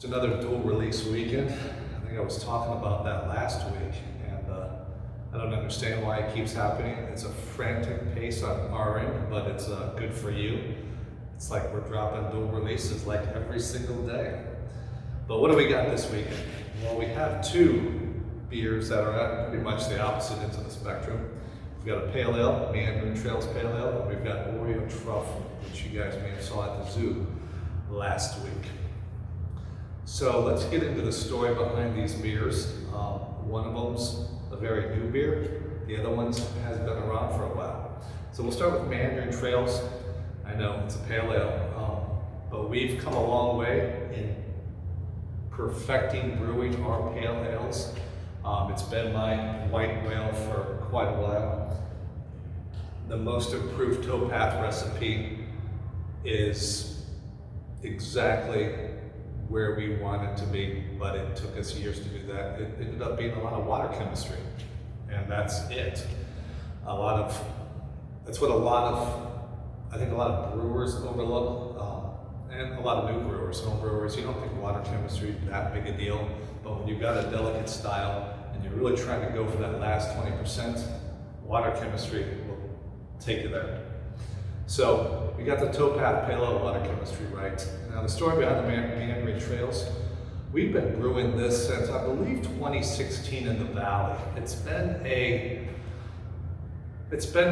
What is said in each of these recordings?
It's another dual release weekend. I think I was talking about that last week, and I don't understand why it keeps happening. It's a frantic pace on our end, but it's good for you. It's like we're dropping dual releases like every single day. But what do we got this weekend? Well, we have two beers that are at pretty much the opposite ends of the spectrum. We've got a Pale Ale, Meandering Trails Pale Ale, and we've got Oreo Truffle, which you guys may have saw at the zoo last week. So let's get into the story behind these beers. One of them's a very new beer. The other one has been around for a while. So we'll start with Meandering Trails. I know it's a pale ale, but we've come a long way in perfecting brewing our pale ales. It's been my white whale for quite a while. The most improved towpath recipe is exactly where we want it to be, but it took us years to do that. It ended up being a lot of water chemistry, and that's it. That's what I think a lot of brewers overlook, and a lot of new brewers, home brewers. You don't think water chemistry is that big a deal, but when you've got a delicate style and you're really trying to go for that last 20%, water chemistry will take you there. So we got the towpath pale ale water chemistry right. Now the story behind the Meandering Trails, we've been brewing this since I believe 2016 in the Valley. It's been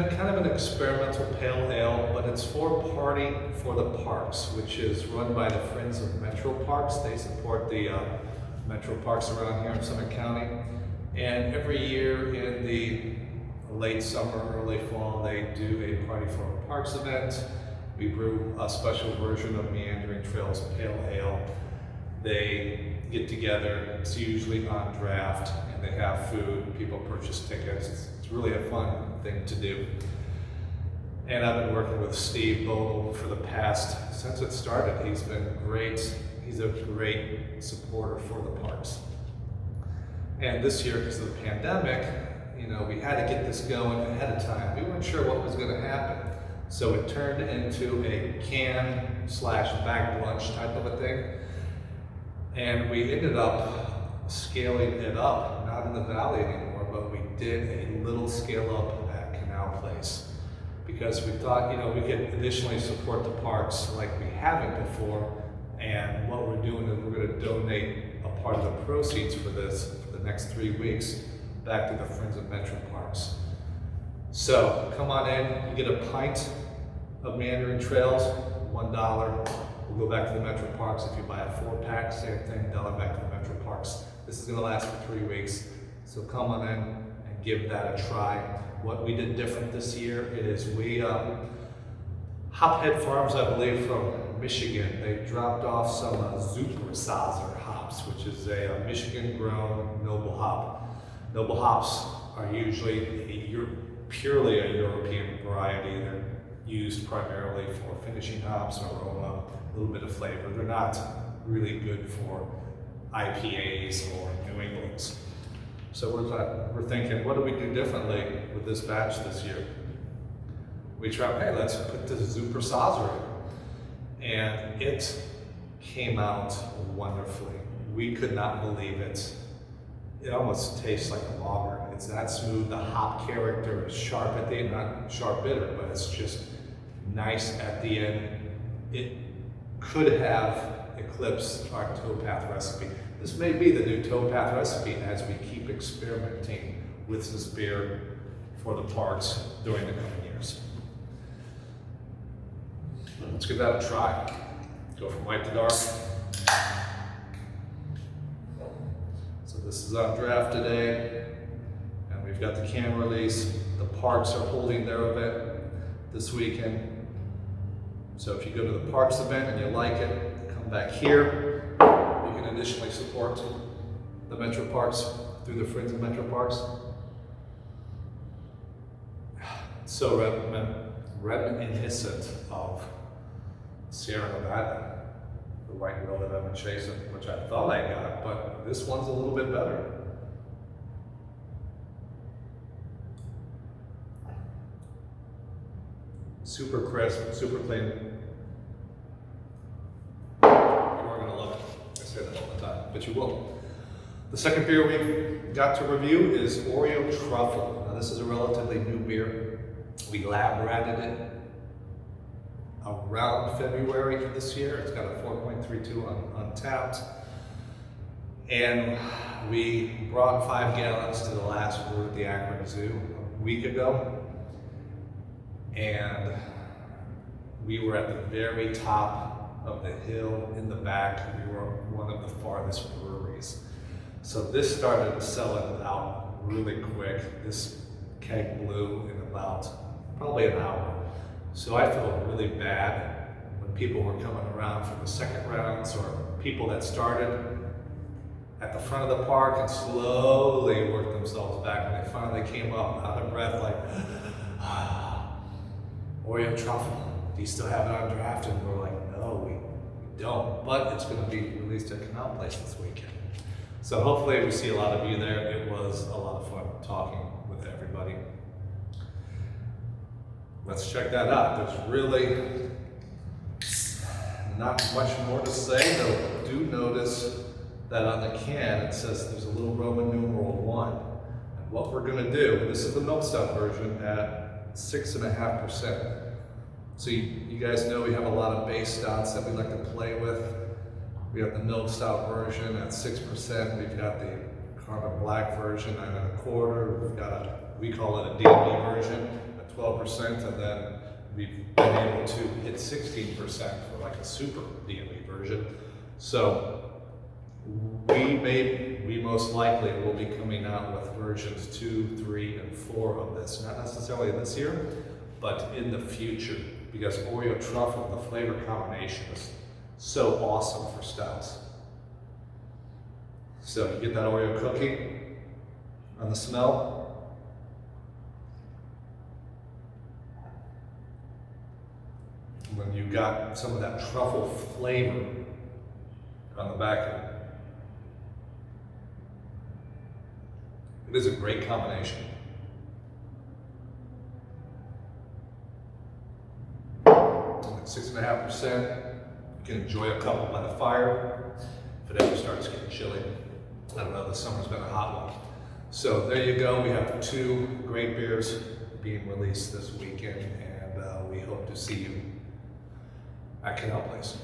kind of an experimental pale ale, but it's for Party for the Parks, which is run by the Friends of Metro Parks. They support the Metro Parks around here in Summit County. And every year in the late summer, early fall, they do a Party for the Parks event. We brew a special version of Meandering Trails Pale Ale. They get together, it's usually on draft, and they have food, people purchase tickets. It's really a fun thing to do. And I've been working with Steve Bogle for the past, since it started. He's been great. He's a great supporter for the parks. And this year, because of the pandemic, we had to get this going ahead of time. We weren't sure what was going to happen. So it turned into a can/bag lunch type of a thing. And we ended up scaling it up, not in the Valley anymore, but we did a little scale up at Canal Place. Because we thought, we could additionally support the parks like we haven't before. And what we're doing is we're going to donate a part of the proceeds for this for the next 3 weeks back to the Friends of Metro Parks. So come on in, you get a pint of Meandering Trails, $1. We'll go back to the Metro Parks. If you buy a 4-pack, same thing, $1 back to the Metro Parks. This is gonna last for 3 weeks. So come on in and give that a try. What we did different this year is we, Hophead Farms, I believe from Michigan, they dropped off some Supersazer hops, which is a Michigan grown noble hop. Noble hops are usually purely a European variety. They're used primarily for finishing hops, aroma, a little bit of flavor. They're not really good for IPAs or New Englands. So we're thinking, what do we do differently with this batch this year? We tried, hey, let's put this Supersazer in. And it came out wonderfully. We could not believe it. It almost tastes like a lager. It's that smooth. The hop character is sharp at the end, not sharp bitter, but it's just nice at the end. It could have eclipsed our towpath recipe. This may be the new towpath recipe as we keep experimenting with this beer for the parks during the coming years. Let's give that a try. Go from light to dark. So this is on draft today, and we've got the can release. The parks are holding their event this weekend. So if you go to the parks event and you like it, come back here. You can additionally support the Metro Parks through the Friends of Metro Parks. It's so reminiscent of Sierra Nevada, the white whale that I've been chasing, which I thought I got, but this one's a little bit better. Super crisp, super clean. You're gonna love it. I say that. but you will. The second beer we've got to review is Oreo Truffle. Now this is a relatively new beer. We lab ratted it around February of this year. It's got a 4.32 on Untapped. And we brought 5 gallons to the last brew at the Akron Zoo a week ago. And we were at the very top of the hill in the back. We were one of the farthest breweries. So this started selling out really quick. This keg blew in about probably an hour. So I felt really bad when people were coming around for the second rounds, or people that started at the front of the park and slowly worked themselves back, and they finally came up out of breath like, Oreo Truffle, do you still have it on draft? And we're like, no, we don't, but it's going to be released at Canal Place this weekend. So hopefully we see a lot of you there. It was a lot of fun talking with everybody. Let's check that out. There's really not much more to say, though. Do notice that on the can it says there's a little Roman numeral 1. And what we're going to do, this is the milk stout version at 6.5%. So you guys know we have a lot of base stouts that we like to play with. We have the milk stout version at 6%. We've got the carbon black version at 1/4. We've got we call it a DME version at 12%, and then we've been able to hit 16% for like a super DME version. So we most likely will be coming out with versions 2, 3, and 4 of this. Not necessarily this year, but in the future, because Oreo Truffle, the flavor combination is so awesome for stouts. So you get that Oreo cookie on the smell. When you got some of that truffle flavor on the back end. It is a great combination. 6.5%. You can enjoy a couple by the fire if it ever starts getting chilly. I don't know, the summer's been a hot one. So there you go. We have 2 great beers being released this weekend, and we hope to see you at Canal Place.